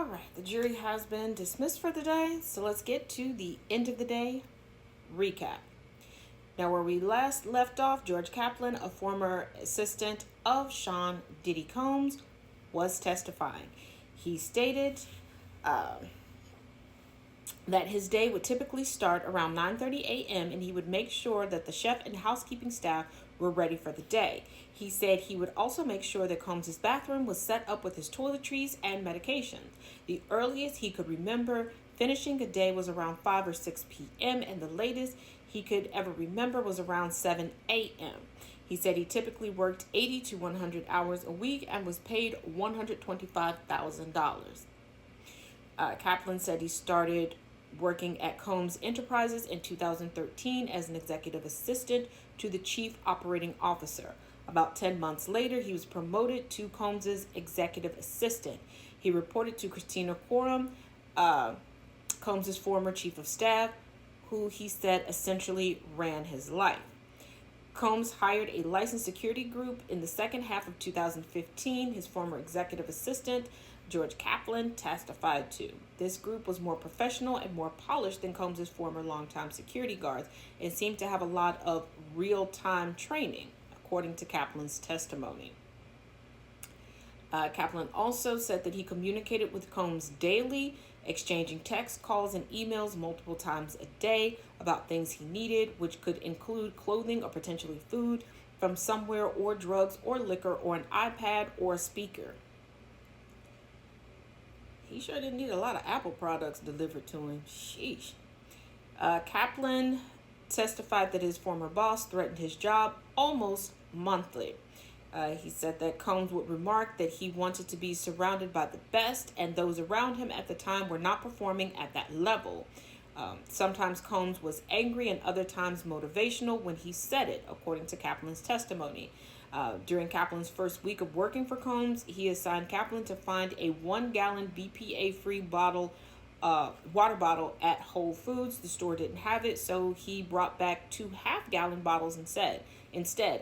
right, the jury has been dismissed for the day, so let's get to the end of the day recap. Now, where we last left off, George Kaplan, a former assistant of Sean Diddy Combs, was testifying. He stated that his day would typically start around 9:30 a.m. and he would make sure that the chef and housekeeping staff were ready for the day. He said he would also make sure that Combs' bathroom was set up with his toiletries and medications. The earliest he could remember finishing a day was around 5 or 6 p.m. and the latest he could ever remember was around 7 a.m. He said he typically worked 80 to 100 hours a week and was paid $125,000. Kaplan said he started working at Combs Enterprises in 2013 as an executive assistant to the chief operating officer. About 10 months later, he was promoted to Combs' executive assistant. He reported to Christina Quorum, Combs' former chief of staff, who he said essentially ran his life. Combs hired a licensed security group in the second half of 2015. His former executive assistant, George Kaplan, testified to. This group was more professional and more polished than Combs' former longtime security guards and seemed to have a lot of real-time training, according to Kaplan's testimony. Kaplan also said that he communicated with Combs daily, exchanging text, calls, and emails multiple times a day about things he needed, which could include clothing or potentially food from somewhere, or drugs or liquor, or an iPad or a speaker. He sure didn't need a lot of Apple products delivered to him. Sheesh. Kaplan testified that his former boss threatened his job almost monthly. He said that Combs would remark that he wanted to be surrounded by the best, and those around him at the time were not performing at that level. Sometimes Combs was angry and other times motivational when he said it, according to Kaplan's testimony. During Kaplan's first week of working for Combs, he assigned Kaplan to find a 1-gallon BPA-free water bottle at Whole Foods. The store didn't have it, so he brought back 2 half-gallon bottles instead.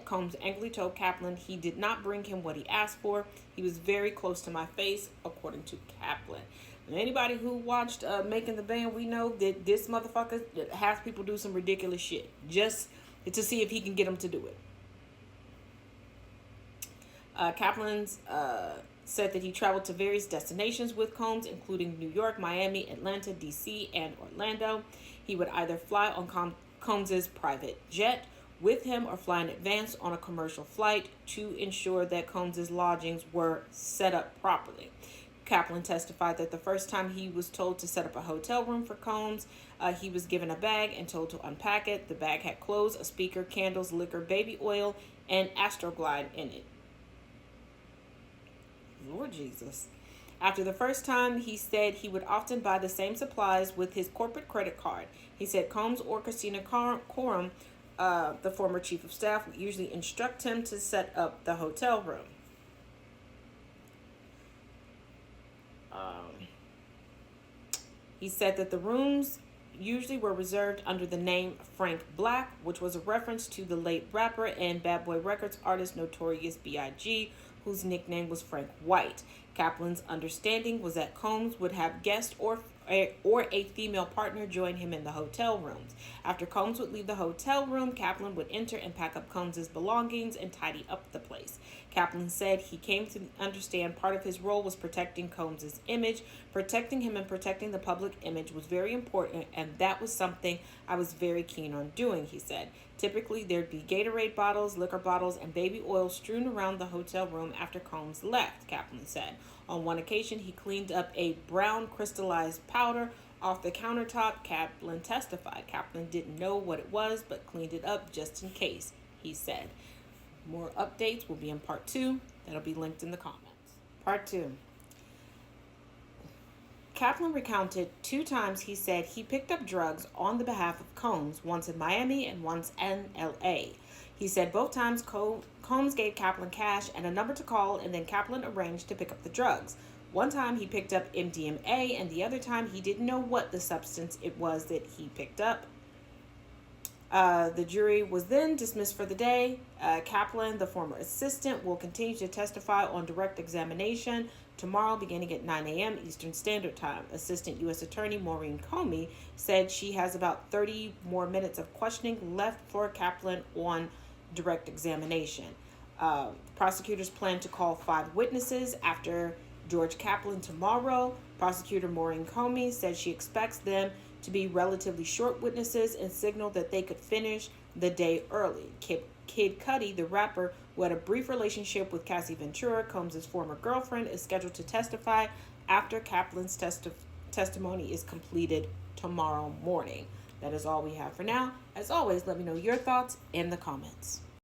Combs angrily told Kaplan he did not bring him what he asked for. He was very close to my face, according to Kaplan. And anybody who watched Making the Band, we know that this motherfucker has people do some ridiculous shit just to see if he can get them to do it. Kaplan said that he traveled to various destinations with Combs, including New York, Miami, Atlanta, D.C., and Orlando. He would either fly on Combs' private jet with him or fly in advance on a commercial flight to ensure that Combs' lodgings were set up properly. Kaplan testified that the first time he was told to set up a hotel room for Combs, he was given a bag and told to unpack it. The bag had clothes, a speaker, candles, liquor, baby oil, and Astroglide in it. Lord Jesus. After the first time, he said he would often buy the same supplies with his corporate credit card. He said Combs or Christina Quorum, the former chief of staff, would usually instruct him to set up the hotel room. He said that the rooms usually were reserved under the name Frank Black, which was a reference to the late rapper and Bad Boy Records artist Notorious B.I.G., whose nickname was Frank White. Kaplan's understanding was that Combs would have guests or a female partner join him in the hotel rooms. After Combs would leave the hotel room, Kaplan would enter and pack up Combs' belongings and tidy up the place. Kaplan said he came to understand part of his role was protecting Combs' image. Protecting him and protecting the public image was very important, and that was something I was very keen on doing, he said. Typically, there'd be Gatorade bottles, liquor bottles, and baby oil strewn around the hotel room after Combs left, Kaplan said. On one occasion, he cleaned up a brown crystallized powder off the countertop, Kaplan testified. Kaplan didn't know what it was, but cleaned it up just in case, he said. More updates will be in part 2. That'll be linked in the comments. Part 2. Kaplan recounted 2 times he said he picked up drugs on the behalf of Combs, once in Miami and once in L.A. He said both times Combs gave Kaplan cash and a number to call, and then Kaplan arranged to pick up the drugs. One time he picked up MDMA, and the other time he didn't know what the substance it was that he picked up. The jury was then dismissed for the day. Kaplan, the former assistant, will continue to testify on direct examination. tomorrow beginning at 9 a.m. Eastern Standard Time. Assistant U.S. Attorney Maureen Comey said she has about 30 more minutes of questioning left for Kaplan on direct examination. Prosecutors plan to call 5 witnesses after George Kaplan tomorrow. Prosecutor Maureen Comey said she expects them to be relatively short witnesses and signaled that they could finish the day early. Kid Cudi, the rapper who had a brief relationship with Cassie Ventura, Combs' former girlfriend, is scheduled to testify after Kaplan's testimony is completed tomorrow morning. That is all we have for now. As always, let me know your thoughts in the comments.